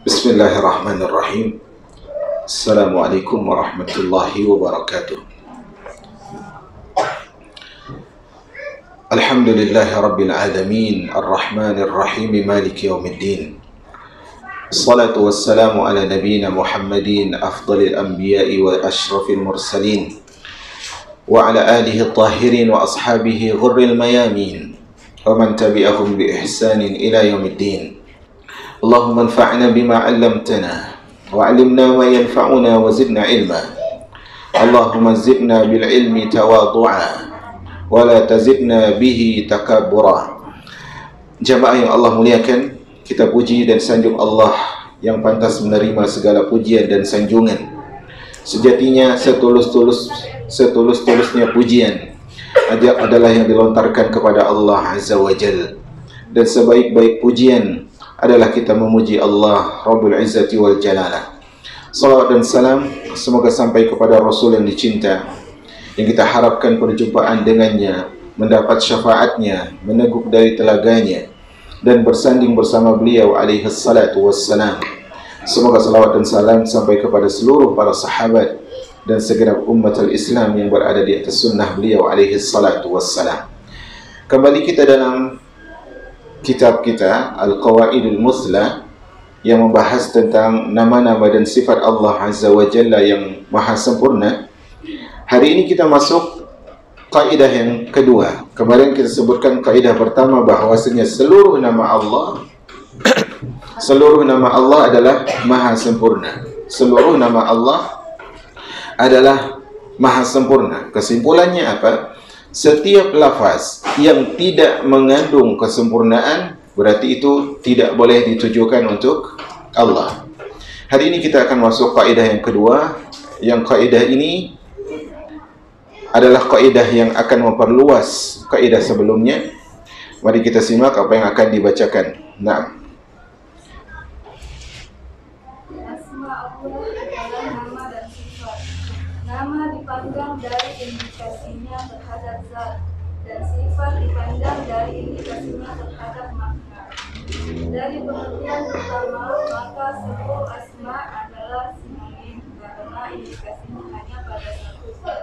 Bismillahirrahmanirrahim. Assalamualaikum warahmatullahi wabarakatuh. Alhamdulillahi rabbil alamin, arrahmanir rahim, maliki yaumiddin. Assalatu wassalamu ala nabiyyina Muhammadin, afdalil anbiya'i wa asyrafil mursalin, wa ala alihi at-tahirin wa ashabihi ghurril mayamin, wa man tabi'ahum bi ihsanin ila yaumiddin. Allahumma anfa'na bima 'allamtana wa 'allimna ma yanfa'una wa zidna ilma. Allahumma zidna bil ilmi tawadhu'a wa la tazidna bihi takabbura. Jamaah yang Allah muliakan, kita puji dan sanjung Allah yang pantas menerima segala pujian dan sanjungan. Sejatinya setulus-tulusnya pujian adalah yang dilontarkan kepada Allah Azza wa Jal, dan sebaik-baik pujian adalah kita memuji Allah Rabbul Izzati wal Jalalah. Salawat dan salam semoga sampai kepada Rasul yang dicinta, yang kita harapkan perjumpaan dengannya, mendapat syafaatnya, meneguk dari telaganya, dan bersanding bersama beliau alaihi salatu wassalam. Semoga salawat dan salam sampai kepada seluruh para sahabat dan segenap umat al-Islam yang berada di atas sunnah beliau alaihi salatu wassalam. Kembali kita dalam kitab kita Al-Qawaidul Muthla yang membahas tentang nama-nama dan sifat Allah Azza wa Jalla yang maha sempurna. Hari ini kita masuk kaidah yang kedua. Kemarin kita sebutkan kaidah pertama bahwasanya seluruh nama Allah adalah maha sempurna. Seluruh nama Allah adalah maha sempurna. Kesimpulannya apa? Setiap lafaz yang tidak mengandung kesempurnaan berarti itu tidak boleh ditujukan untuk Allah. Hari ini kita akan masuk kaidah yang kedua, yang kaidah ini adalah kaidah yang akan memperluas kaidah sebelumnya. Mari kita simak apa yang akan dibacakan. Nah, nama dipandang dari indikasinya terhadap zat, dan sifat dipandang dari indikasinya terhadap makna. Dari pengertian pertama, maka seluruh asma adalah sinonim karena indikasinya hanya pada satu zat,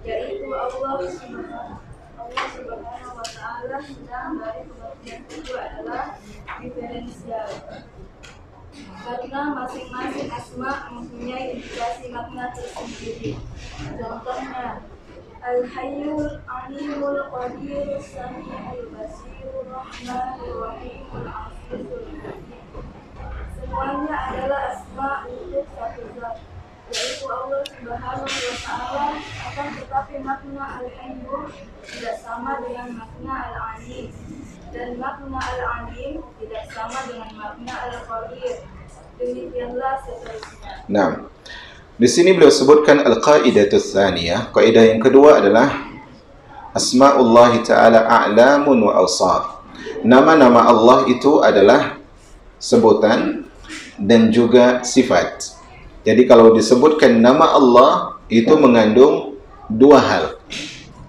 yaitu Allah Subhanahu wa Ta'ala. Dan dari pengertian kedua adalah diferensial, karena masing-masing asma mempunyai indikasi makna tersendiri. Contohnya, Al-Hayyul Alimul Qadir Sami'ul Basirur Rahmanur Rahimul Azizul Hakim. Semuanya adalah asma untuk satu zat, yaitu Allah Subhanahu wa Ta'ala. Akan tetapi makna Al-Hayyul tidak sama dengan makna Al-Alim, dan makna Al-Alim tidak sama dengan makna Al-Qadir. Demikianlah seterusnya. nah, di sini beliau sebutkan al-qaidatus tsaniyah. Kaidah yang kedua adalah asma'ullah ta'ala a'lamun wa awsaf. Nama-nama Allah itu adalah sebutan dan juga sifat. Jadi kalau disebutkan nama Allah itu mengandung dua hal.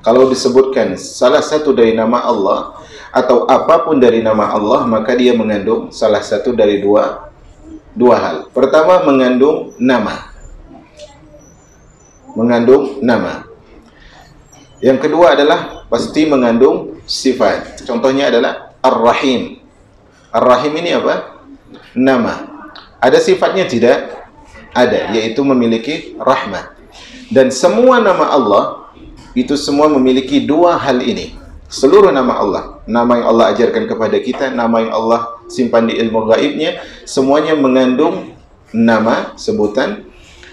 Kalau disebutkan salah satu dari nama Allah atau apapun dari nama Allah, maka dia mengandung salah satu dari dua hal. Pertama, mengandung nama. Yang kedua adalah pasti mengandung sifat. Contohnya adalah Ar-Rahim. Ar-Rahim ini apa? Nama. Ada sifatnya? Tidak ada, yaitu memiliki rahmah. Dan semua nama Allah itu semua memiliki dua hal ini. Seluruh nama Allah, nama yang Allah ajarkan kepada kita, nama yang Allah simpan di ilmu gaibnya, semuanya mengandung nama, sebutan,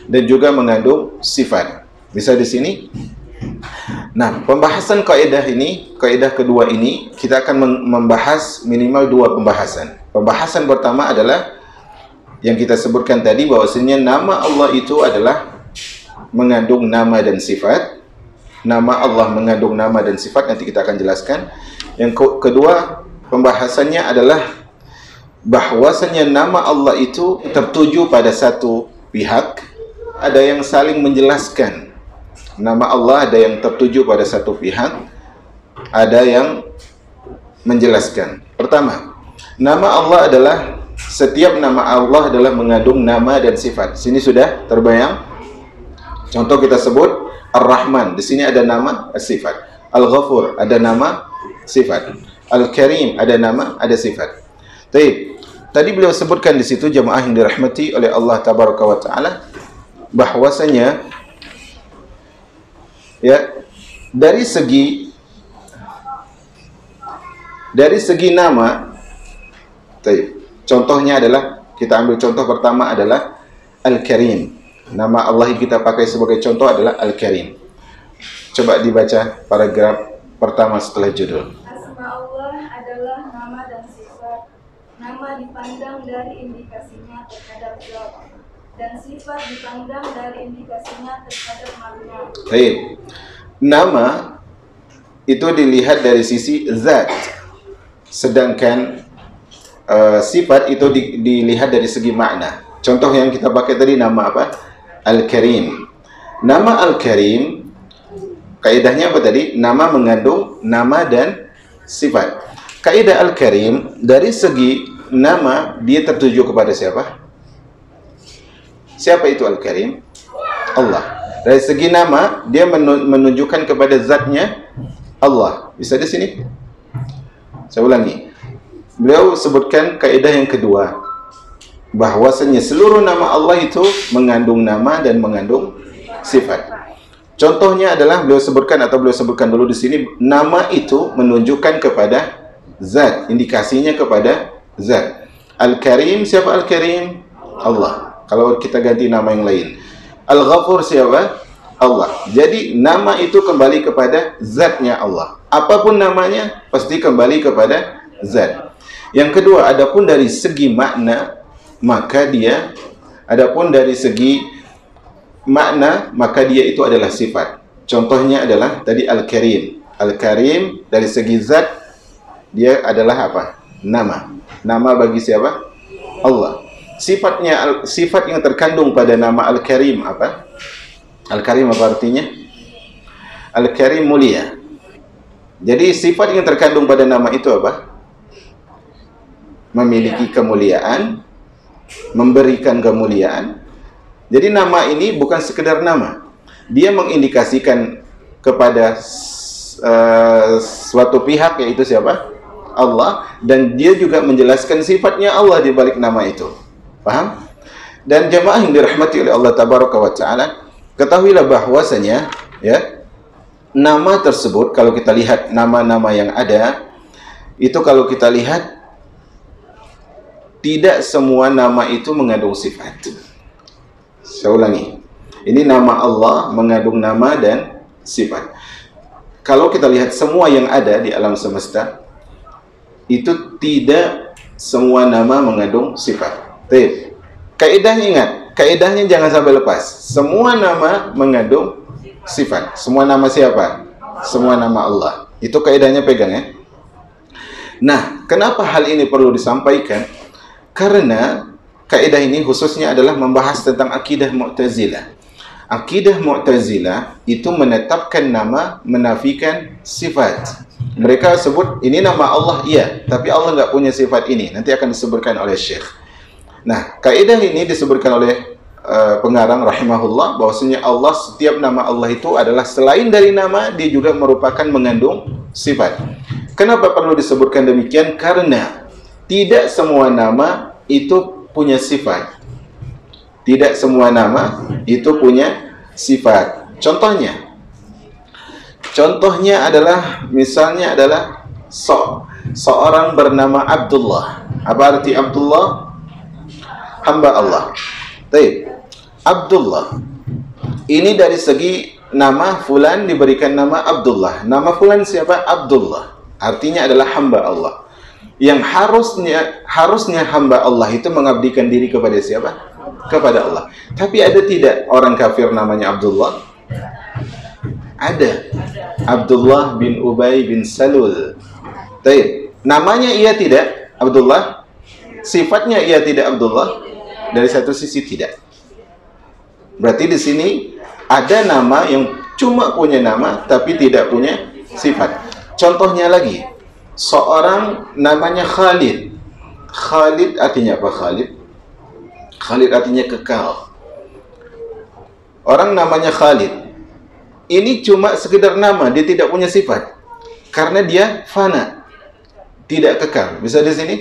dan juga mengandung sifat. Bisa di sini? Nah, pembahasan kaidah ini, kaidah kedua ini, kita akan membahas minimal dua pembahasan. Pembahasan pertama adalah yang kita sebutkan tadi, bahwasanya nama Allah itu adalah mengandung nama dan sifat. Nama Allah mengandung nama dan sifat, nanti kita akan jelaskan. Yang kedua, pembahasannya adalah bahwasanya nama Allah itu tertuju pada satu pihak. Ada yang saling menjelaskan. Nama Allah ada yang tertuju pada satu pihak, ada yang menjelaskan. Pertama, nama Allah adalah setiap nama Allah adalah mengandung nama dan sifat. Sini sudah terbayang. Contoh kita sebut Ar-Rahman, di sini ada nama, sifat. Al-Ghafur, ada nama, sifat. Al-Karim, ada nama, ada sifat. Tadi beliau sebutkan di situ jemaah yang dirahmati oleh Allah Tabaraka wa Taala bahwasanya ya dari segi nama, contohnya adalah, kita ambil contoh pertama adalah Al-Karim. Nama Allah yang kita pakai sebagai contoh adalah Al-Karim. Coba dibaca paragraf pertama setelah judul. Asma Allah adalah nama dan sifat. Nama dipandang dari indikasinya terhadap zat, dan sifat dipandang dari indikasinya terhadap makna. Nama itu dilihat dari sisi zat, sedangkan sifat itu dilihat dari segi makna. Contoh yang kita pakai tadi nama apa? Al-Karim. Nama Al-Karim, kaidahnya apa tadi? Nama mengandung nama dan sifat. Kaidah Al-Karim, dari segi nama dia tertuju kepada siapa? Siapa itu Al-Karim? Allah. Dari segi nama dia menunjukkan kepada zatnya Allah. Bisa di sini? Saya ulangi. Beliau sebutkan kaidah yang kedua, bahwasanya seluruh nama Allah itu mengandung nama dan mengandung sifat. Contohnya adalah beliau sebutkan dulu di sini, nama itu menunjukkan kepada zat, indikasinya kepada zat. Al-Karim, siapa Al-Karim? Allah. Kalau kita ganti nama yang lain. Al-Ghafur siapa? Allah. Jadi nama itu kembali kepada zatnya Allah. Apapun namanya pasti kembali kepada zat. Yang kedua, adapun dari segi makna, maka dia itu adalah sifat. Contohnya adalah tadi Al-Karim. Al-Karim dari segi zat dia adalah apa? Nama. Nama bagi siapa? Allah. Sifat yang terkandung pada nama Al-Karim apa? Al-Karim apa artinya? Al-Karim mulia. Jadi sifat yang terkandung pada nama itu apa? Memiliki kemuliaan, memberikan kemuliaan. Jadi nama ini bukan sekedar nama. Dia mengindikasikan kepada suatu pihak, yaitu siapa? Allah. Dan dia juga menjelaskan sifatnya Allah di balik nama itu. Paham? Dan jemaah yang dirahmati oleh Allah Tabaraka wa Ta'ala, ketahuilah bahwasanya ya, nama tersebut, kalau kita lihat nama-nama yang ada, itu kalau kita lihat tidak semua nama itu mengandung sifat. Saya ulangi. Ini nama Allah mengandung nama dan sifat. Kalau kita lihat semua yang ada di alam semesta, itu tidak semua nama mengandung sifat. Kaidahnya ingat, kaidahnya jangan sampai lepas. Semua nama mengandung sifat. Semua nama siapa? Semua nama Allah. Itu kaidahnya pegang ya. Nah, kenapa hal ini perlu disampaikan? Karena kaidah ini khususnya adalah membahas tentang akidah Mu'tazilah. Akidah Mu'tazilah itu menetapkan nama, menafikan sifat. Mereka sebut ini nama Allah, iya, tapi Allah nggak punya sifat ini. Nanti akan disebutkan oleh Syekh. Nah, kaidah ini disebutkan oleh pengarang rahimahullah, bahwasanya Allah, setiap nama Allah itu adalah selain dari nama, dia juga merupakan mengandung sifat. Kenapa perlu disebutkan demikian? Karena tidak semua nama itu punya sifat. Tidak semua nama itu punya sifat. Contohnya adalah, misalnya adalah seorang bernama Abdullah. Apa arti Abdullah? Hamba Allah. Baik. Abdullah. Ini dari segi nama, fulan diberikan nama Abdullah. Nama fulan siapa? Abdullah. Artinya adalah hamba Allah. Yang harusnya hamba Allah itu mengabdikan diri kepada siapa? Kepada Allah. Tapi ada tidak orang kafir namanya Abdullah? Ada. Abdullah bin Ubay bin Salul. Baik. Namanya ia tidak Abdullah. Sifatnya ia tidak Abdullah. Dari satu sisi tidak. Berarti di sini ada nama yang cuma punya nama tapi tidak punya sifat. Contohnya lagi, seorang namanya Khalid, Khalid artinya apa Khalid? Khalid artinya kekal. Orang namanya Khalid, ini cuma sekedar nama, dia tidak punya sifat. Karena dia fana, tidak kekal. Bisa di sini?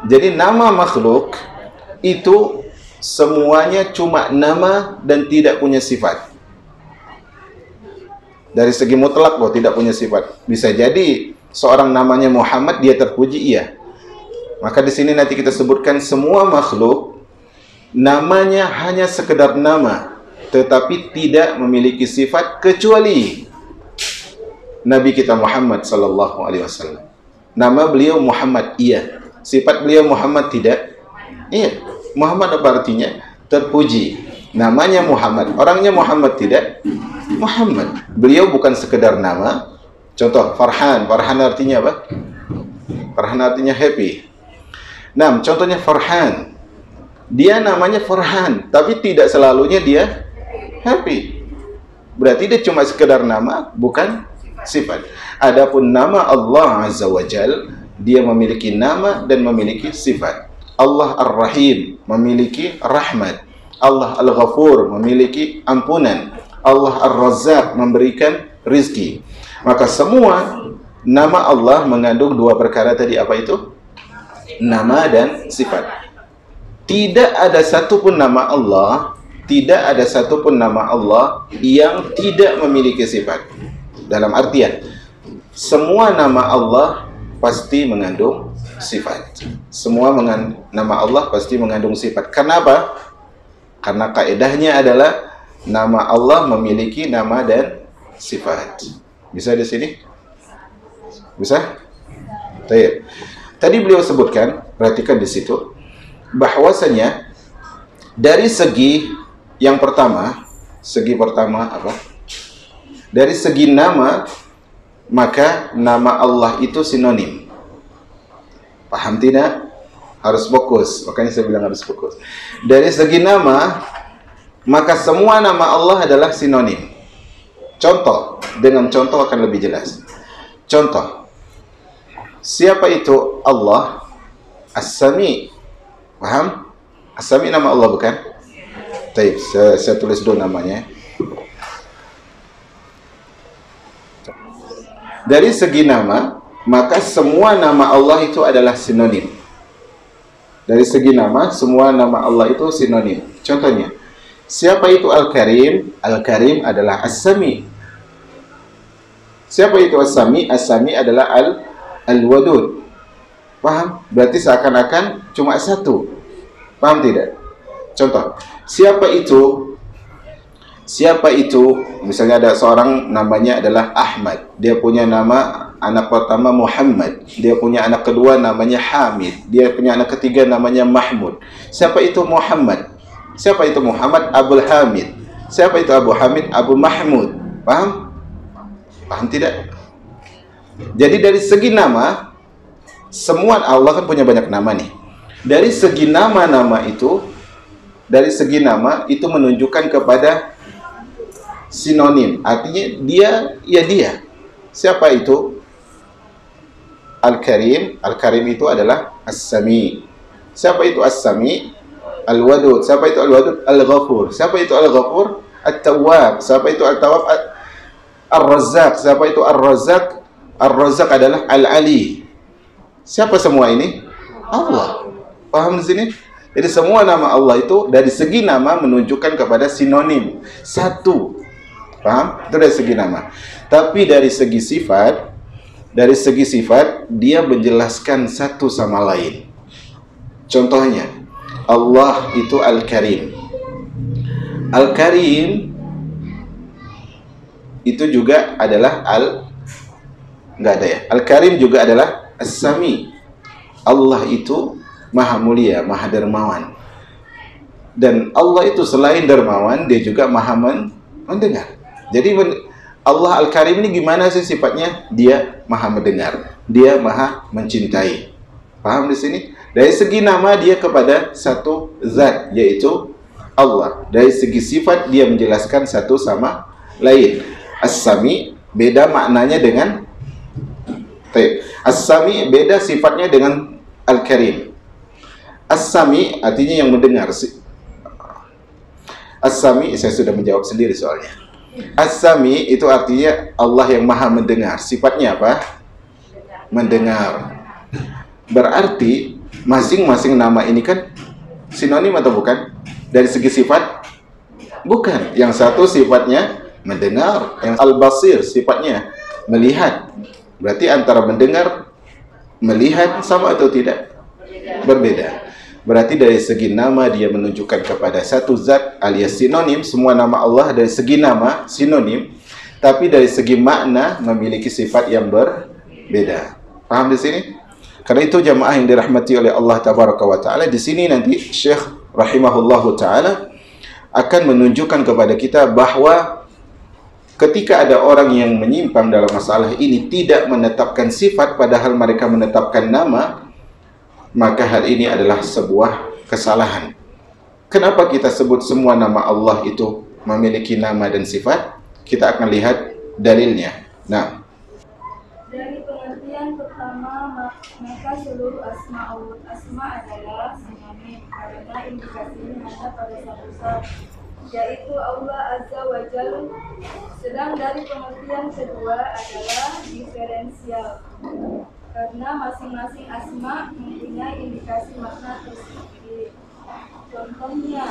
Jadi nama makhluk itu semuanya cuma nama dan tidak punya sifat. Dari segi mutlak loh, tidak punya sifat. Bisa jadi seorang namanya Muhammad, dia terpuji, iya. Maka di sini nanti kita sebutkan semua makhluk namanya hanya sekedar nama, tetapi tidak memiliki sifat kecuali Nabi kita Muhammad sallallahu alaihi wasallam. Nama beliau Muhammad, iya. Sifat beliau Muhammad, tidak? Iya. Muhammad apa artinya? Terpuji. Namanya Muhammad, orangnya Muhammad, tidak? Muhammad. Beliau bukan sekedar nama. Contoh Farhan. Farhan artinya apa? Farhan artinya happy. Nah, contohnya Farhan. Dia namanya Farhan, tapi tidak selalunya dia happy. Berarti dia cuma sekedar nama, bukan sifat. Adapun nama Allah Azza wa Jal, dia memiliki nama dan memiliki sifat. Allah Ar-Rahim memiliki rahmat. Allah Al-Ghafur memiliki ampunan. Allah Ar-Razzaq memberikan rizki. Maka semua nama Allah mengandung dua perkara tadi, apa itu? Nama dan sifat. Tidak ada satupun nama Allah, tidak ada satupun nama Allah yang tidak memiliki sifat. Dalam artian, semua nama Allah pasti mengandung sifat. Semua nama Allah pasti mengandung sifat. Kenapa? Karena kaedahnya adalah nama Allah memiliki nama dan sifat. Bisa di sini? Bisa? Baik. Tadi beliau sebutkan, perhatikan di situ, bahwasanya dari segi yang pertama, apa? Dari segi nama, maka nama Allah itu sinonim. Paham tidak? Harus fokus. Makanya saya bilang harus fokus. Dari segi nama, maka semua nama Allah adalah sinonim. Contoh, dengan contoh akan lebih jelas. Contoh, siapa itu Allah? As-Sami. Paham? As-Sami nama Allah bukan? Baik, saya tulis dulu namanya. Dari segi nama, maka semua nama Allah itu adalah sinonim. Dari segi nama, semua nama Allah itu sinonim. Contohnya, siapa itu Al-Karim? Al-Karim adalah As-Sami. Siapa itu As-Sami? As-Sami adalah Al-Wadud. Paham? Berarti seakan-akan cuma satu. Paham tidak? Contoh, siapa itu? Misalnya ada seorang namanya adalah Ahmad. Dia punya nama anak pertama Muhammad. Dia punya anak kedua namanya Hamid. Dia punya anak ketiga namanya Mahmud. Siapa itu Muhammad? Siapa itu Muhammad? Abul Hamid. Siapa itu Abu Hamid? Abu Mahmud. Paham? Paham tidak? Jadi dari segi nama, semua Allah kan punya banyak nama nih. Dari segi nama-nama itu, menunjukkan kepada sinonim. Artinya dia, ya dia. Siapa itu? Al-Karim. Al-Karim itu adalah As-Sami. Siapa itu As-Sami? Al-Wadud. Siapa itu Al-Wadud? Al-Ghafur. Siapa itu Al-Ghafur? At-Tawwab. Siapa itu At-Tawwab? Ar-Razzaq. Siapa itu Ar-Razzaq? Ar-Razzaq adalah Al-Ali. Siapa semua ini? Allah. Paham di sini? Jadi semua nama Allah itu dari segi nama menunjukkan kepada sinonim. Satu. Paham? Itu dari segi nama. Tapi dari segi sifat, dia menjelaskan satu sama lain. Contohnya, Allah itu Al-Karim. Al-Karim itu juga adalah enggak ada ya. Al-Karim juga adalah As-Sami. Allah itu Maha Mulia, Maha Dermawan. Dan Allah itu selain dermawan, dia juga Maha mendengar. Jadi Allah Al-Karim ini gimana sih sifatnya? Dia Maha mendengar, dia Maha mencintai. Paham di sini? Dari segi nama dia kepada satu zat, yaitu Allah. Dari segi sifat dia menjelaskan satu sama lain. As-Sami beda maknanya dengan As-Sami beda sifatnya dengan Al-Karim. As-Sami artinya yang mendengar. As-Sami, saya sudah menjawab sendiri soalnya. As-Sami itu artinya Allah yang maha mendengar. Sifatnya apa? Mendengar. Berarti masing-masing nama ini kan sinonim atau bukan? Dari segi sifat? Bukan. Yang satu sifatnya mendengar. Yang Al-Basir sifatnya melihat. Berarti antara mendengar, melihat sama atau tidak? Berbeda. Berarti dari segi nama dia menunjukkan kepada satu zat alias sinonim. Semua nama Allah dari segi nama sinonim, tapi dari segi makna memiliki sifat yang berbeda. Paham di sini? Karena itu jamaah yang dirahmati oleh Allah Tabaraka wa Ta'ala, di sini nanti Syekh rahimahullahu Ta'ala akan menunjukkan kepada kita bahwa ketika ada orang yang menyimpang dalam masalah ini, tidak menetapkan sifat padahal mereka menetapkan nama, maka hal ini adalah sebuah kesalahan. Kenapa kita sebut semua nama Allah itu memiliki nama dan sifat? Kita akan lihat dalilnya. Nah, dari pengertian pertama, maka seluruh asma adalah sinonim karena indikasinya hanya pada satu zat, yaitu Allah Azza wa Jalla. Sedang dari pengertian kedua adalah diferensial, karena masing-masing asma mempunyai indikasi makna tersendiri. Contohnya,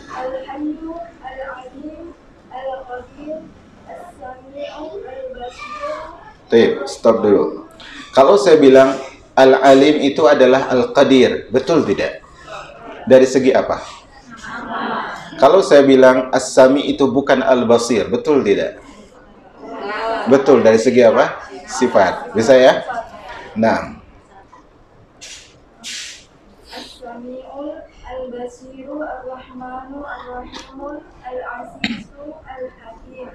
Al-Hayyu, Al-Alim, Al-Qadir, As-Sami'u, Al-Basir. Stop dulu. Kalau saya bilang Al-Alim itu adalah Al-Qadir, betul tidak? Dari segi apa? Kalau saya bilang As-Sami itu bukan Al-Basir, betul tidak? Betul, dari segi apa? Sifat. Bisa ya? Nah, As-Sami'ul, Al-Basiru, Ar-Rahmanu, Ar-Rahimul, Al-Azizu, Al-Hakim.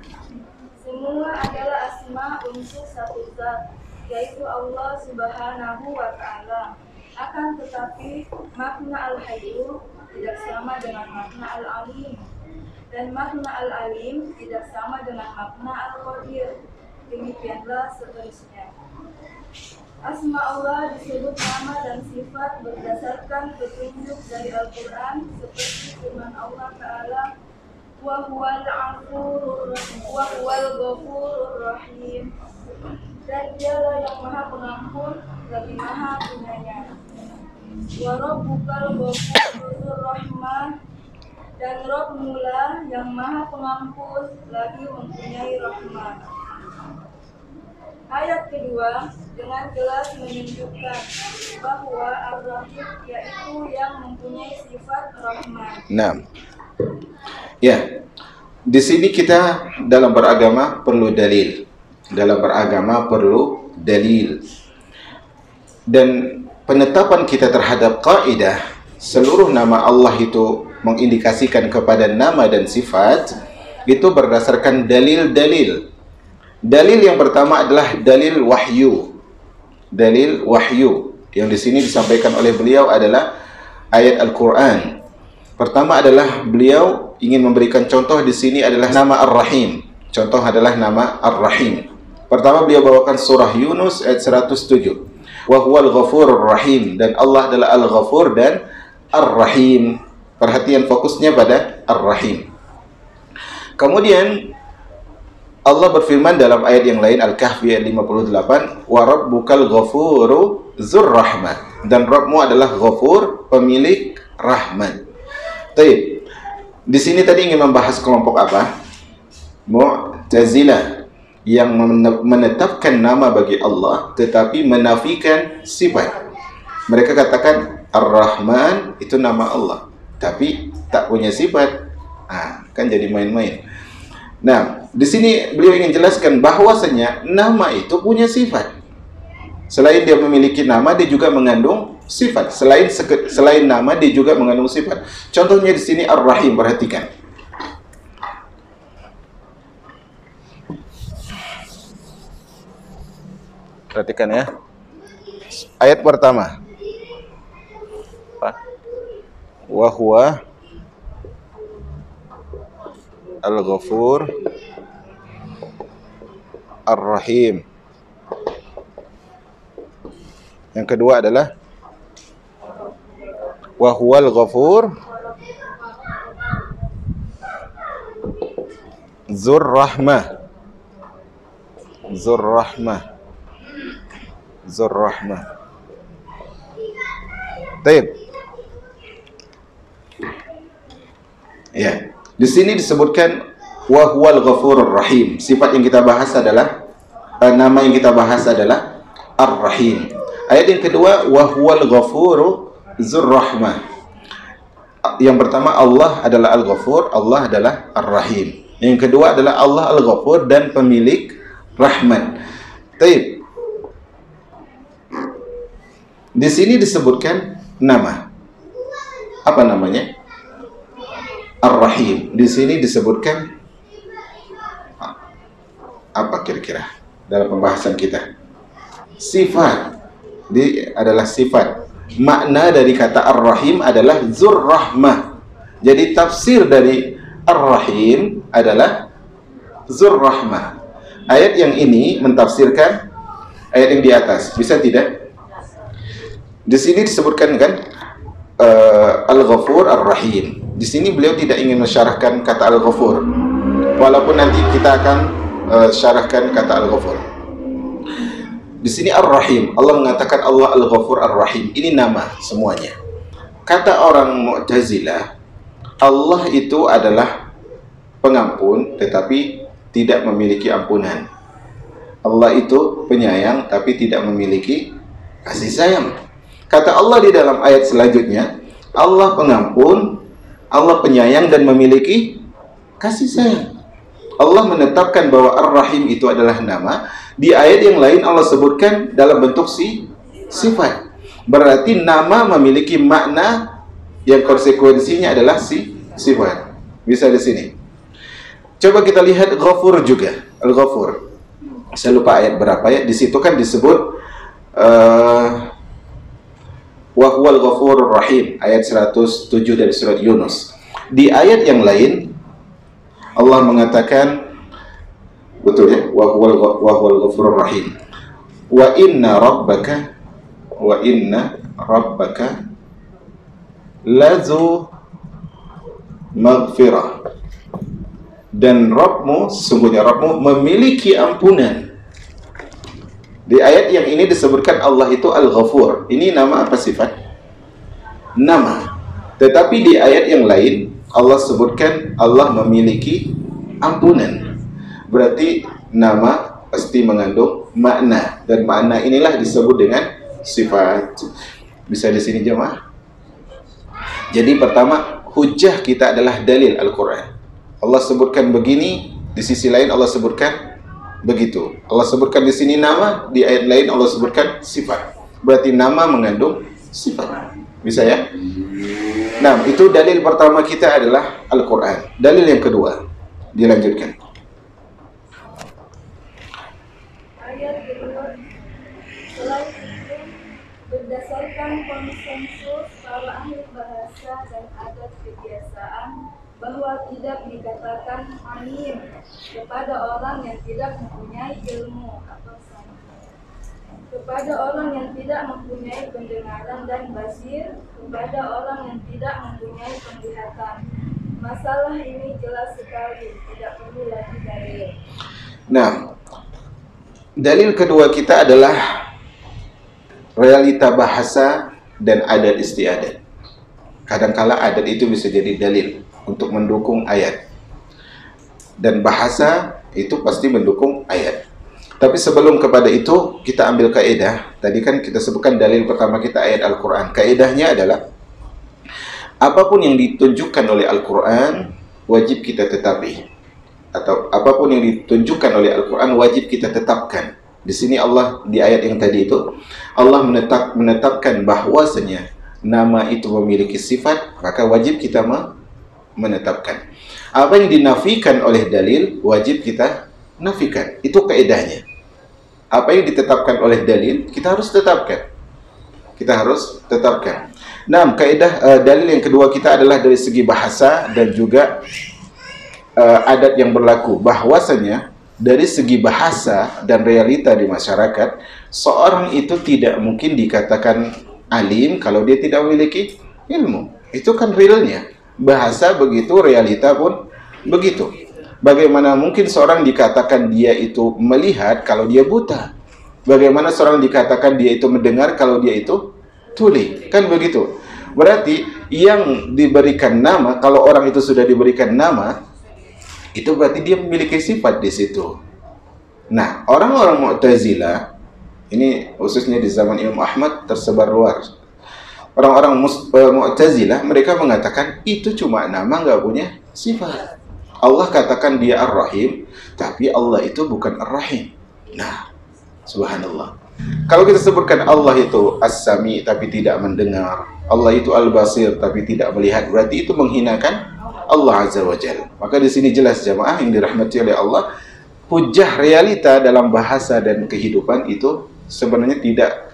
Semua adalah asma untuk satu zat, yaitu Allah Subhanahu wa Ta'ala. Akan tetapi makna Al-Hayyu tidak sama dengan makna Al-Alim, dan makna Al-Alim tidak sama dengan makna Al-Qadir. Demikianlah seterusnya. Asma Allah disebut nama dan sifat berdasarkan petunjuk dari Al-Quran, seperti firman Allah Ta'ala, wa huwal ghafurur rahim, dan dialah yang maha pengampun lagi maha penyayang. Wa rabbukal ghafurur rahman, dan Rabb mula yang maha pengampun lagi mempunyai rahmat. Ayat kedua dengan jelas menunjukkan bahwa Ar-Rahim yaitu yang mempunyai sifat rahmat. nah. Ya. Di sini kita dalam beragama perlu dalil. Dalam beragama perlu dalil. Dan penetapan kita terhadap kaidah seluruh nama Allah itu mengindikasikan kepada nama dan sifat itu berdasarkan dalil-dalil. Dalil yang pertama adalah dalil wahyu. Dalil wahyu yang di sini disampaikan oleh beliau adalah ayat Al-Qur'an. Pertama adalah beliau ingin memberikan contoh di sini adalah nama Ar-Rahim. Contoh adalah nama Ar-Rahim. Pertama beliau bawakan surah Yunus ayat 107. Wa huwal ghafurur rahim, dan Allah adalah Al-Ghafur dan Ar-Rahim. Perhatian fokusnya pada Ar-Rahim. Kemudian Allah berfirman dalam ayat yang lain, Al-Kahfi ayat 58, wa rabbukal ghafuru dzur rahmah, dan Rabbmu adalah Ghafur, pemilik rahmat. Baik. Di sini tadi ingin membahas kelompok apa? Mu'tazilah, yang menetapkan nama bagi Allah tetapi menafikan sifat. Mereka katakan Ar-Rahman itu nama Allah, tapi tak punya sifat. Kan jadi main-main. Nah, di sini beliau ingin jelaskan bahwasanya nama itu punya sifat. Selain dia memiliki nama, dia juga mengandung sifat. Selain nama, dia juga mengandung sifat. Contohnya di sini Ar-Rahim, perhatikan. Perhatikan ya. Ayat pertama. Wa huwa Al-Ghafur Ar-Rahim. Yang kedua adalah Wa huwal ghafur Zur rahmah. Zur rahmah. Zur rahmah. Baik. Ya, di sini disebutkan wa huwal ghafurur rahim. Sifat yang kita bahas adalah nama yang kita bahas adalah Ar-Rahim. Ayat yang kedua wa huwal ghafuru Zur rahmah. Yang pertama Allah adalah Al-Ghafur, Allah adalah Ar-Rahim. Yang kedua adalah Allah Al-Ghafur dan pemilik rahmat. Baik. Di sini disebutkan nama. Apa namanya? Ar-Rahim. Di sini disebutkan apa kira-kira dalam pembahasan kita? Sifat. Adalah sifat. Makna dari kata Ar-Rahim adalah Zur rahmah. Jadi tafsir dari Ar-Rahim adalah Zur rahmah. Ayat yang ini mentafsirkan ayat yang di atas. Bisa tidak? Di sini disebutkan kan Al-Ghafur Ar-Rahim. Di sini beliau tidak ingin mensyarahkan kata Al-Ghafur. Walaupun nanti kita akan syarahkan kata Al-Ghafur. Di sini Ar-Rahim. Allah mengatakan Allah Al-Ghafur Ar-Rahim. Ini nama semuanya. Kata orang Mu'tazilah, Allah itu adalah pengampun tetapi tidak memiliki ampunan. Allah itu penyayang tapi tidak memiliki kasih sayang. Kata Allah di dalam ayat selanjutnya, Allah pengampun, Allah penyayang dan memiliki kasih sayang. Allah menetapkan bahwa Ar-Rahim itu adalah nama. Di ayat yang lain Allah sebutkan dalam bentuk sifat. Berarti nama memiliki makna yang konsekuensinya adalah sifat. Bisa di sini. Coba kita lihat Ghafur juga. Al-Ghafur. Saya lupa ayat berapa ya. Di situ kan disebut wa huwal ghafurur rahim, ayat 107 dari surat Yunus. Di ayat yang lain Allah mengatakan, betul ya, wa huwal ghafurur rahim. Wa inna rabbaka lazu maghfirah. Dan Rabbmu, sesungguhnya Rabbmu memiliki ampunan. Di ayat yang ini disebutkan Allah itu Al-Ghafur. Ini nama apa sifat? Nama. Tetapi di ayat yang lain Allah sebutkan Allah memiliki ampunan. Berarti nama pasti mengandung makna, dan makna inilah disebut dengan sifat. Bisa di sini jemaah? Jadi pertama, hujjah kita adalah dalil Al-Quran. Allah sebutkan begini, di sisi lain Allah sebutkan begitu. Allah sebutkan di sini nama, di ayat lain Allah sebutkan sifat. Berarti nama mengandung sifat. Bisa ya? Nah, itu dalil pertama kita adalah Al-Quran. Dalil yang kedua, dilanjutkan. Ayat kedua, selain itu, berdasarkan konsensus para ahli bahasa dan adat kebiasaan, bahwa tidak dikatakan alim kepada orang yang tidak mempunyai ilmu atau sains, kepada orang yang tidak mempunyai pendengaran dan basir, kepada orang yang tidak mempunyai penglihatan. Masalah ini jelas sekali, tidak perlu lagi dalil. Nah, dalil kedua kita adalah realita bahasa dan adat istiadat. Kadangkala adat itu bisa jadi dalil untuk mendukung ayat, dan bahasa itu pasti mendukung ayat. Tapi sebelum kepada itu kita ambil kaidah. Tadi kan kita sebutkan dalil pertama kita ayat Al-Quran. Kaidahnya adalah apapun yang ditunjukkan oleh Al-Quran wajib kita tetapi, atau apapun yang ditunjukkan oleh Al-Quran wajib kita tetapkan. Di sini Allah di ayat yang tadi itu Allah menetapkan bahwasanya nama itu memiliki sifat, maka wajib kita menetapkan. Apa yang dinafikan oleh dalil wajib kita nafikan. Itu kaidahnya. Apa yang ditetapkan oleh dalil kita harus tetapkan. Kita harus tetapkan. Nah, kaidah dalil yang kedua kita adalah dari segi bahasa dan juga adat yang berlaku. Bahwasanya dari segi bahasa dan realita di masyarakat, seorang itu tidak mungkin dikatakan alim kalau dia tidak memiliki Ilmu. Itu kan realnya. Bahasa begitu, realita pun begitu. Bagaimana mungkin seorang dikatakan dia itu melihat kalau dia buta? Bagaimana seorang dikatakan dia itu mendengar kalau dia itu tuli? Kan begitu. Berarti yang diberikan nama, kalau orang itu sudah diberikan nama, itu berarti dia memiliki sifat di situ. Nah, orang-orang Mu'tazilah, ini khususnya di zaman Imam Ahmad tersebar luar. Orang-orang Mu'tazilah, mereka mengatakan itu cuma nama, nggak punya sifat. Allah katakan dia Ar-Rahim, tapi Allah itu bukan Ar-Rahim. Nah, subhanallah. Kalau kita sebutkan Allah itu As-Sami tapi tidak mendengar, Allah itu Al-Basir tapi tidak melihat, berarti itu menghinakan Allah Azza wa Jalla. Maka di sini jelas jamaah yang dirahmati oleh Allah, hujah realita dalam bahasa dan kehidupan itu sebenarnya tidak,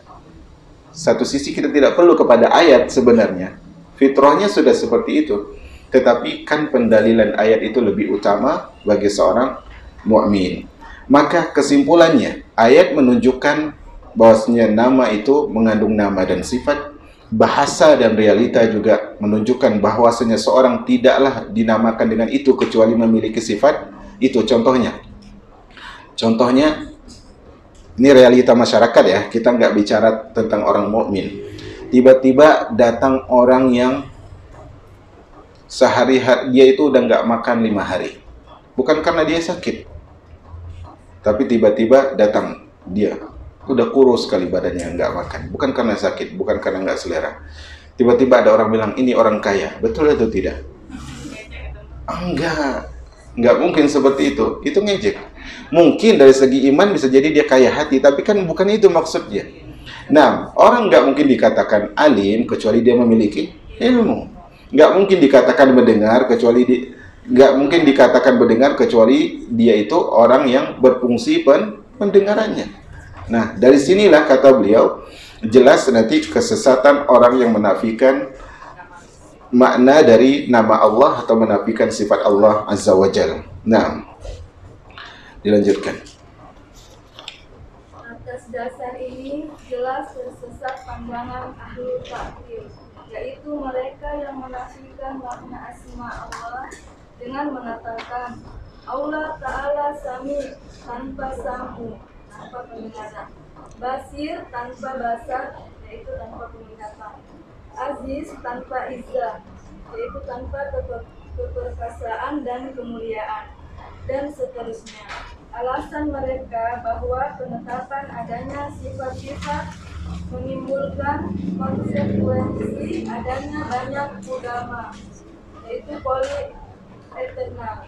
satu sisi kita tidak perlu kepada ayat sebenarnya. Fitrahnya sudah seperti itu. Tetapi kan pendalilan ayat itu lebih utama bagi seorang mukmin. Maka kesimpulannya, ayat menunjukkan bahwasanya nama itu mengandung nama dan sifat. Bahasa dan realita juga menunjukkan bahwasanya seorang tidaklah dinamakan dengan itu kecuali memiliki sifat itu. Contohnya, ini realita masyarakat ya, kita nggak bicara tentang orang mukmin. Tiba-tiba datang orang yang sehari-hari dia itu udah nggak makan 5 hari, bukan karena dia sakit, tapi tiba-tiba datang dia udah kurus sekali badannya, nggak makan, bukan karena sakit, bukan karena nggak selera. Tiba-tiba ada orang bilang ini orang kaya, betul atau tidak? Nggak mungkin seperti itu ngejek. Mungkin dari segi iman bisa jadi dia kaya hati, tapi kan bukan itu maksudnya. Nah, orang nggak mungkin dikatakan alim kecuali dia memiliki ilmu. Nggak mungkin dikatakan mendengar kecuali dia itu orang yang berfungsi pendengarannya. Nah, dari sinilah kata beliau jelas nanti kesesatan orang yang menafikan makna dari nama Allah atau menafikan sifat Allah Azza wa Jalla. Nah, dilanjutkan. Atas dasar ini jelas tersesat pandangan ahli takwil, yaitu mereka yang menafikan makna asma Allah dengan mengatakan Allah Ta'ala Sami tanpa samu, tanpa penglihatan, Basir tanpa basar, yaitu tanpa penglihatan, Aziz tanpa izzah, yaitu tanpa keperkasaan dan kemuliaan, dan seterusnya. Alasan mereka bahwa penetapan adanya sifat-sifat menimbulkan konsekuensi adanya banyak ulama, yaitu polyeternal.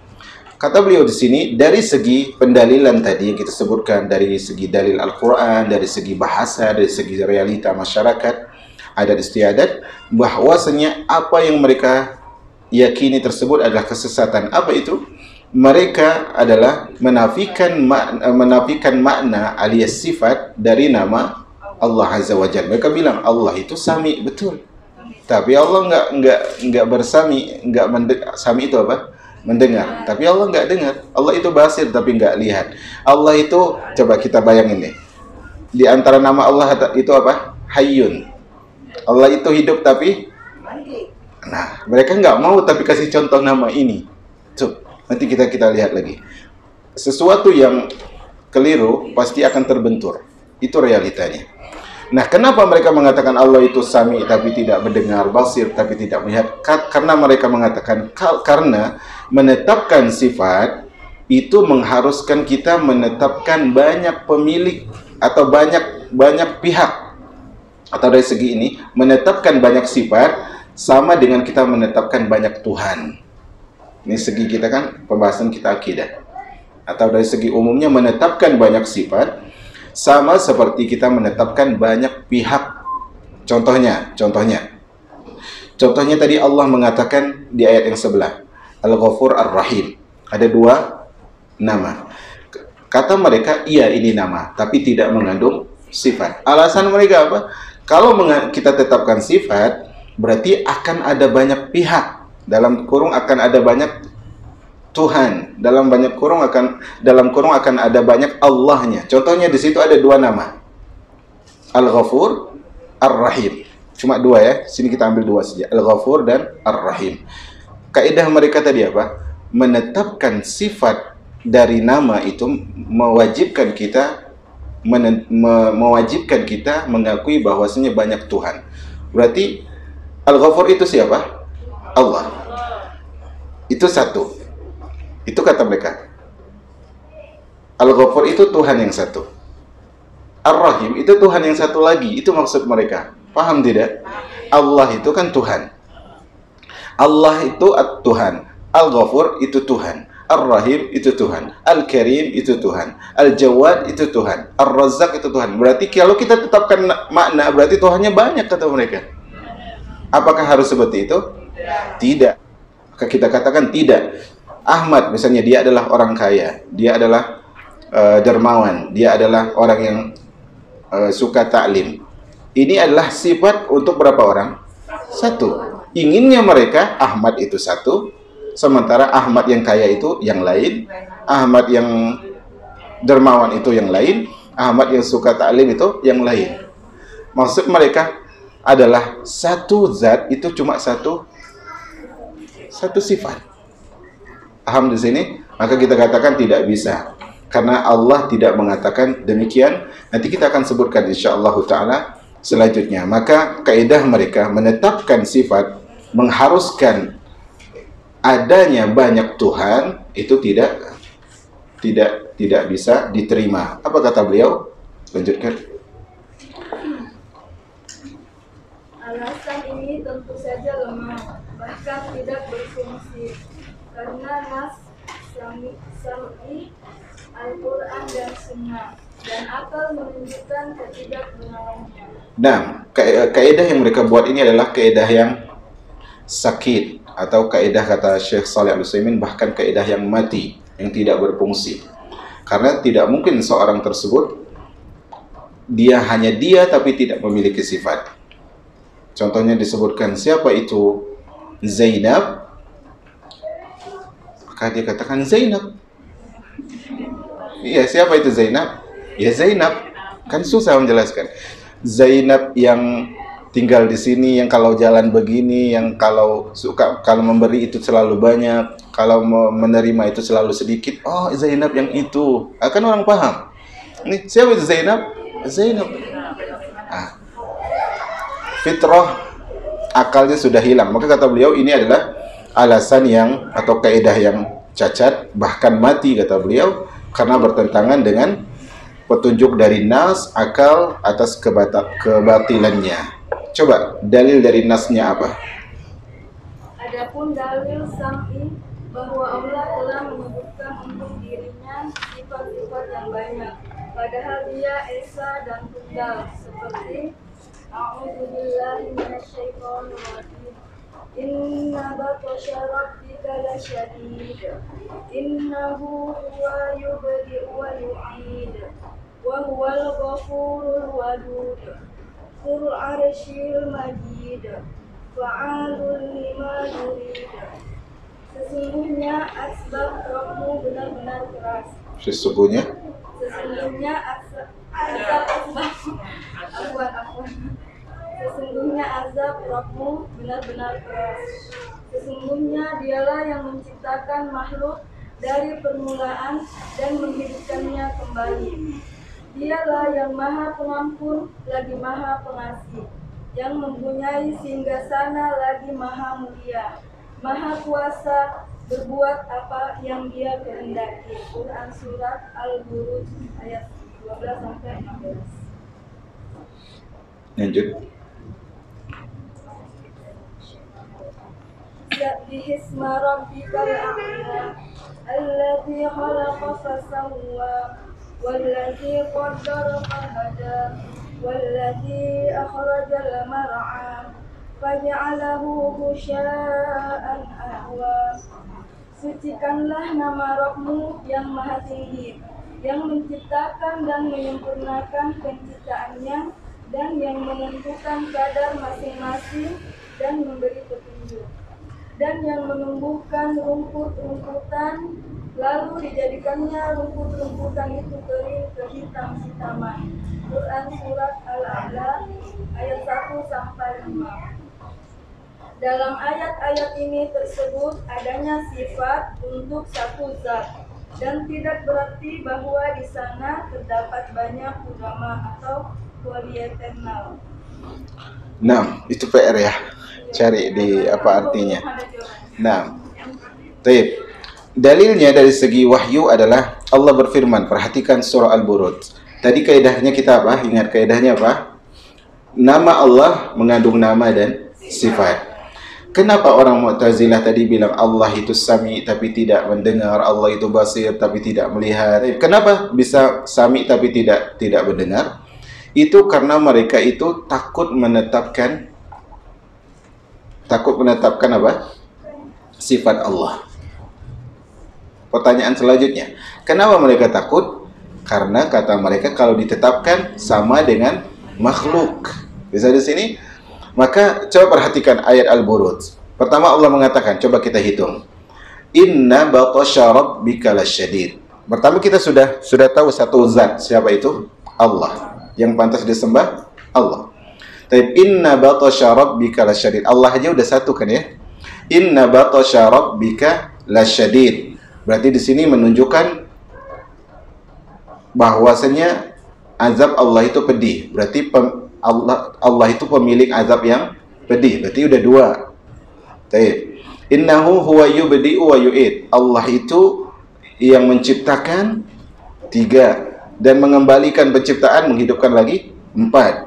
Kata beliau di sini, dari segi pendalilan tadi yang kita sebutkan, dari segi dalil Al-Quran, dari segi bahasa, dari segi realita masyarakat, adat istiadat, bahwasanya apa yang mereka yakini tersebut adalah kesesatan. Apa itu? Mereka adalah menafikan makna alias sifat dari nama Allah Azza wa Jalla. Mereka bilang Allah itu sami, betul. Tapi Allah enggak bersami, sami itu apa? Mendengar. Tapi Allah enggak dengar. Allah itu basir tapi enggak lihat. Allah itu, coba kita bayangin nih. Di antara nama Allah itu apa? Hayyun. Allah itu hidup tapi nah, mereka enggak mau tapi kasih contoh nama ini. Tuh, nanti kita lihat lagi. Sesuatu yang keliru pasti akan terbentur. Itu realitanya. Nah, kenapa mereka mengatakan Allah itu sami tapi tidak mendengar, basir tapi tidak melihat? Karena mereka mengatakan karena menetapkan sifat itu mengharuskan kita menetapkan banyak pemilik atau banyak pihak. Atau dari segi ini, menetapkan banyak sifat sama dengan kita menetapkan banyak Tuhan. Ini segi kita kan pembahasan kita akidah. Atau dari segi umumnya menetapkan banyak sifat sama seperti kita menetapkan banyak pihak. Contohnya tadi Allah mengatakan di ayat yang sebelah, Al-Ghafur Ar-Rahim. Ada 2 nama. Kata mereka, iya ini nama, tapi tidak mengandung sifat. Alasan mereka apa? Kalau kita tetapkan sifat, berarti akan ada banyak pihak. Dalam kurung akan ada banyak Tuhan, dalam kurung akan ada banyak Allahnya. Contohnya di situ ada 2 nama, Al-Ghafur, Ar-Rahim. Cuma dua ya. Sini kita ambil dua saja. Al-Ghafur dan Ar-Rahim. Kaidah mereka tadi apa? Menetapkan sifat dari nama itu mewajibkan kita mengakui bahwasanya banyak Tuhan. Berarti Al-Ghafur itu siapa? Allah. Itu satu. Itu kata mereka. Al-Ghafur itu Tuhan yang satu. Ar-Rahim itu Tuhan yang satu lagi. Itu maksud mereka. Paham tidak? Allah itu kan Tuhan. Allah itu Tuhan. Al-Ghafur itu Tuhan. Ar-Rahim itu Tuhan. Al-Karim itu Tuhan. Al-Jawad itu Tuhan. Ar-Razzaq itu Tuhan. Berarti kalau kita tetapkan makna, berarti Tuhannya banyak kata mereka. Apakah harus seperti itu? Tidak. Maka kita katakan tidak. Ahmad misalnya, dia adalah orang kaya. Dia adalah dermawan. Dia adalah orang yang suka ta'lim. Ini adalah sifat untuk berapa orang? Satu. Inginnya mereka Ahmad itu satu, sementara Ahmad yang kaya itu yang lain, Ahmad yang dermawan itu yang lain, Ahmad yang suka ta'lim itu yang lain. Maksud mereka adalah satu zat itu cuma satu sifat. Paham di sini? Maka kita katakan tidak bisa. Karena Allah tidak mengatakan demikian. Nanti kita akan sebutkan insyaallah taala selanjutnya. Maka kaidah mereka menetapkan sifat mengharuskan adanya banyak Tuhan itu tidak bisa diterima. Apa kata beliau? Lanjutkan. Alasan ini tentu saja lemah, bahkan tidak berfungsi, karena nas Sam'i, Al-Quran dan Sunnah, dan akal menunjukkan ketidakbenarannya. Nah, kaidah yang mereka buat ini adalah kaidah yang sakit, atau kaidah kata Syekh Shalih Al-Utsaimin bahkan kaidah yang mati, yang tidak berfungsi. Karena tidak mungkin seorang tersebut hanya dia tapi tidak memiliki sifat. Contohnya disebutkan siapa itu Zainab, maka dia katakan Zainab. Iya, siapa itu Zainab? Ya Zainab. Kan susah menjelaskan. Zainab yang tinggal di sini, yang kalau jalan begini, yang kalau memberi itu selalu banyak, kalau menerima itu selalu sedikit. Oh, Zainab yang itu. Akan orang paham. Ini siapa itu Zainab? Zainab. Fitrah akalnya sudah hilang. Maka kata beliau ini adalah alasan yang atau kaidah yang cacat, bahkan mati kata beliau, karena bertentangan dengan petunjuk dari nas, akal atas kebatilannya. Coba dalil dari nasnya apa? Adapun dalil Sam'i bahwa Allah telah menyebutkan untuk dirinya sifat-sifat yang banyak, padahal dia esa dan tunggal, seperti A'udzubillahi minasyaitonir rajim. Inna batsya rabbika lasyadid. Innahu huwa yubdi'u wa yu'id. Wa huwal ghafurur wadud. Dzul 'arsyil majid. Fa'alul lima yurid. Sesungguhnya asbab rohmu benar-benar keras. Sesungguhnya azab Rabbmu benar-benar keras. Sesungguhnya dialah yang menciptakan makhluk dari permulaan dan menghidupkannya kembali. Dialah yang maha pengampun lagi maha pengasih, yang mempunyai singgasana lagi maha mulia, maha kuasa berbuat apa yang dia kehendaki. Quran surat Al-Buruj ayat 12-15. Lanjut. Bihisma rabbikal a'la alladzi khalaqa fasawwa walladzi qaddara fahada walladzi akhrajal mar'a faj'alahu ghusya'an ahwa. Sucikanlah nama Rabbmu yang maha tinggi, yang menciptakan dan menyempurnakan penciptaannya, dan yang menentukan kadar masing-masing dan memberi petunjuk, dan yang menumbuhkan rumput-rumputan, lalu dijadikannya rumput-rumputan itu kering kehitam-hitaman. Quran surat Al-A'la ayat 1 sampai 5. Dalam ayat-ayat ini tersebut adanya sifat untuk satu zat dan tidak berarti bahwa di sana terdapat banyak ulama atau wali eternal. Nah, itu PR ya. Cari di apa artinya. Nah, baik. Dalilnya dari segi wahyu adalah Allah berfirman, perhatikan surah Al-Buruj. Tadi kaidahnya kita apa? Ingat kaidahnya apa? Nama Allah mengandung nama dan sifat. Kenapa orang Mu'tazilah tadi bilang Allah itu sami tapi tidak mendengar, Allah itu basir tapi tidak melihat? Kenapa bisa sami tapi tidak mendengar? Itu karena mereka itu takut menetapkan apa? Sifat Allah. Pertanyaan selanjutnya, kenapa mereka takut? Karena kata mereka kalau ditetapkan sama dengan makhluk. Bisa di sini? Maka coba perhatikan ayat Al-Buruj. Pertama Allah mengatakan, coba kita hitung. Inna batasya rabbika lasyadid. Pertama kita sudah tahu satu zat, siapa itu? Allah. Yang pantas disembah Allah. Tapi inna batasya rabbika lasyadid. Allah aja udah satu kan ya? Inna batasya rabbika lasyadid. Berarti di sini menunjukkan bahwasanya azab Allah itu pedih. Berarti Allah itu pemilik azab yang pedih. Berarti udah dua. Baik. Innahu huwa yubdi'u wa yu'id. Allah itu yang menciptakan 3 dan mengembalikan penciptaan, menghidupkan lagi 4.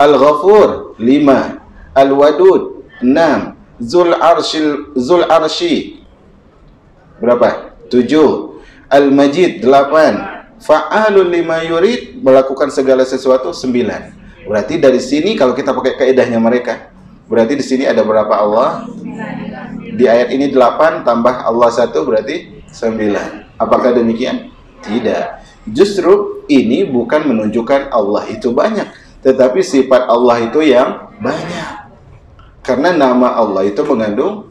Al-Ghafur 5, Al-Wadud 6, Zul Arsy berapa? 7, Al-Majid 8, Fa'alul lima yurid, melakukan segala sesuatu 9. Berarti dari sini kalau kita pakai kaidahnya mereka, berarti di sini ada berapa Allah? Di ayat ini 8 tambah Allah 1 berarti 9. Apakah demikian? Tidak. Justru ini bukan menunjukkan Allah itu banyak, tetapi sifat Allah itu yang banyak. Karena nama Allah itu mengandung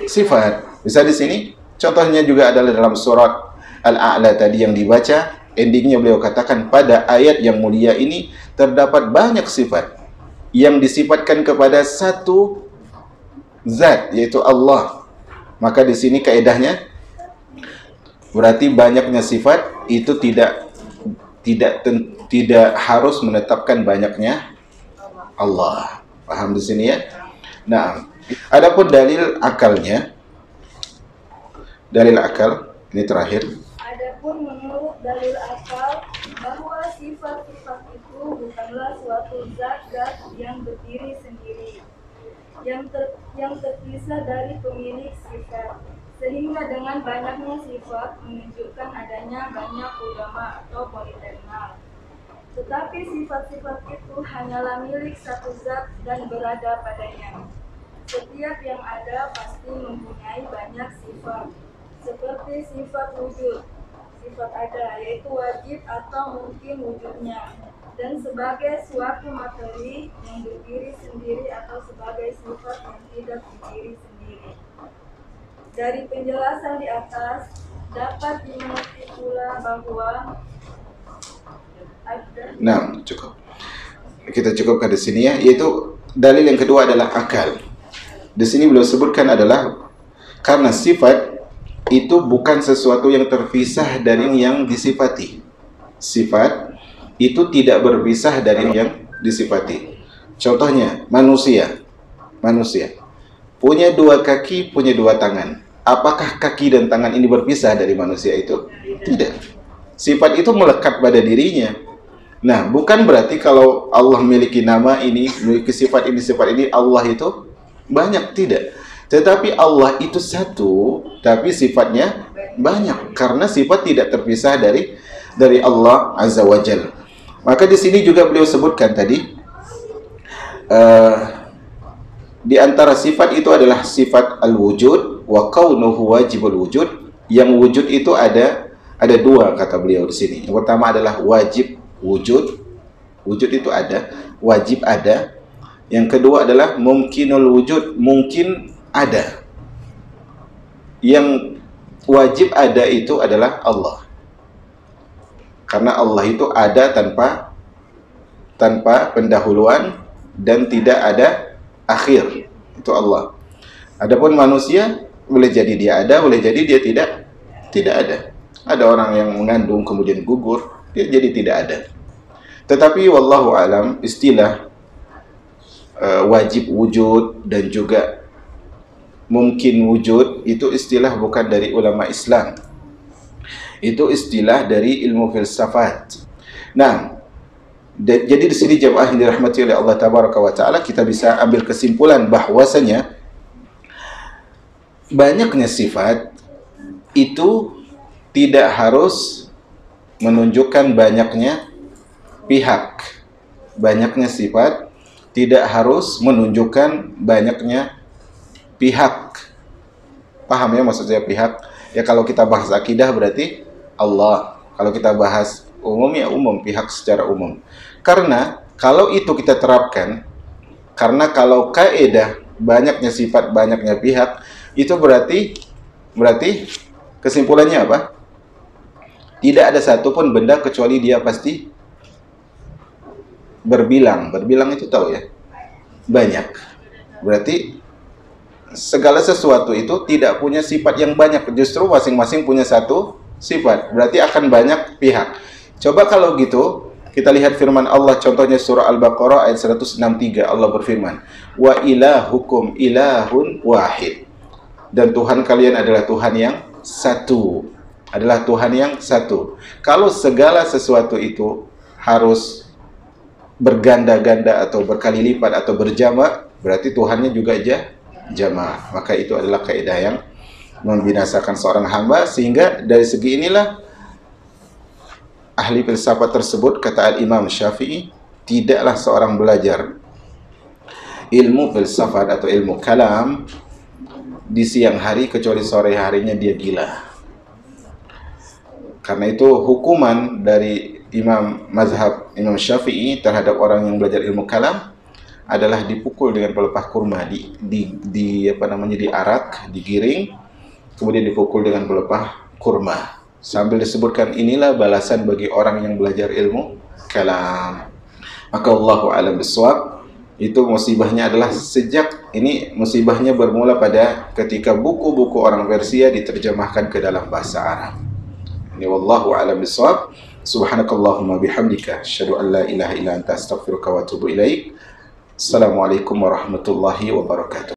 sifat. Bisa di sini? Contohnya juga adalah dalam surat Al-A'la tadi yang dibaca, endingnya beliau katakan pada ayat yang mulia ini terdapat banyak sifat yang disifatkan kepada satu zat, yaitu Allah. Maka di sini kaidahnya berarti banyaknya sifat itu tidak harus menetapkan banyaknya Allah. Paham di sini ya? Nah, adapun dalil akalnya, dalil akal ini terakhir. Adapun menurut dalil akal bahwa sifat-sifat itu bukanlah suatu zat yang berdiri sendiri, yang terpisah dari pemilik sifat, sehingga dengan banyaknya sifat menunjukkan adanya banyak ulama atau politernal. Tetapi sifat-sifat itu hanyalah milik satu zat dan berada padanya. Setiap yang ada pasti mempunyai banyak sifat, seperti sifat wujud, sifat ada, yaitu wajib atau mungkin wujudnya, dan sebagai suatu materi yang berdiri sendiri atau sebagai sifat yang tidak berdiri sendiri. Dari penjelasan di atas dapat dimengerti pula bahwa nah, cukup. Kita cukupkan di sini ya, yaitu dalil yang kedua adalah akal. Di sini beliau sebutkan adalah karena sifat itu bukan sesuatu yang terpisah dari yang disifati. Sifat itu tidak berpisah dari yang disifati. Contohnya manusia punya 2 kaki, punya 2 tangan. Apakah kaki dan tangan ini berpisah dari manusia itu? Tidak. Sifat itu melekat pada dirinya. Nah, bukan berarti kalau Allah memiliki nama ini, memiliki sifat ini, Allah itu banyak, tidak. Tetapi Allah itu satu, tapi sifatnya banyak. Karena sifat tidak terpisah dari Allah Azza wa Jalla. Maka di sini juga beliau sebutkan tadi, di antara sifat itu adalah sifat al-wujud wa kaunuhu wajibul wujud. Yang wujud itu ada 2 kata beliau di sini. Yang pertama adalah wajib wujud. Wujud itu ada, wajib ada. Yang kedua adalah mungkinul wujud, mungkin ada. Yang wajib ada itu adalah Allah. Karena Allah itu ada tanpa pendahuluan dan tidak ada akhir. Itu Allah. Adapun manusia boleh jadi dia ada, boleh jadi dia tidak ada. Ada orang yang mengandung kemudian gugur, dia jadi tidak ada. Tetapi wallahu alam, istilah wajib wujud dan juga mungkin wujud itu istilah bukan dari ulama Islam. Itu istilah dari ilmu filsafat. Nah, jadi di sini jemaah yang dirahmati oleh Allah Tabaraka wa Taala, kita bisa ambil kesimpulan bahwasanya banyaknya sifat itu tidak harus menunjukkan banyaknya pihak. Banyaknya sifat tidak harus menunjukkan banyaknya pihak. Paham ya maksud saya pihak? Ya kalau kita bahas akidah berarti Allah. Kalau kita bahas umum ya umum, pihak secara umum. Karena kalau itu kita terapkan, karena kalau kaidah banyaknya sifat, banyaknya pihak, itu berarti kesimpulannya apa? Tidak ada satupun benda kecuali dia pasti berbilang. Berbilang itu tahu ya? Banyak. Berarti segala sesuatu itu tidak punya sifat yang banyak. Justru masing-masing punya satu sifat. Berarti akan banyak pihak. Coba kalau gitu, kita lihat firman Allah, contohnya surah Al-Baqarah ayat 163. Allah berfirman, "Wa ilahukum ilahun wahid." Dan Tuhan kalian adalah Tuhan yang satu. Adalah Tuhan yang satu. Kalau segala sesuatu itu harus berganda-ganda atau berkali lipat atau berjama', berarti Tuhannya juga jama'. Maka itu adalah kaidah yang membinasakan seorang hamba. Sehingga dari segi inilah ahli filsafat tersebut, kata Al-Imam Syafi'i, tidaklah seorang belajar ilmu filsafat atau ilmu kalam di siang hari kecuali sore harinya dia gila. Karena itu hukuman dari mazhab Imam Syafi'i terhadap orang yang belajar ilmu kalam adalah dipukul dengan pelepah kurma, diarak, digiring, kemudian dipukul dengan pelepah kurma. Sambil disebutkan inilah balasan bagi orang yang belajar ilmu kalam. Maka Allahu a'lam bishawab. Itu musibahnya adalah musibahnya bermula pada ketika buku-buku orang Persia diterjemahkan ke dalam bahasa Arab. Ini wallahu a'lam bishawab. Subhanakallahumma bihamdika asyhadu an la ilaha illa anta astaghfiruka wa atubu ilaik. Assalamualaikum warahmatullahi wabarakatuh.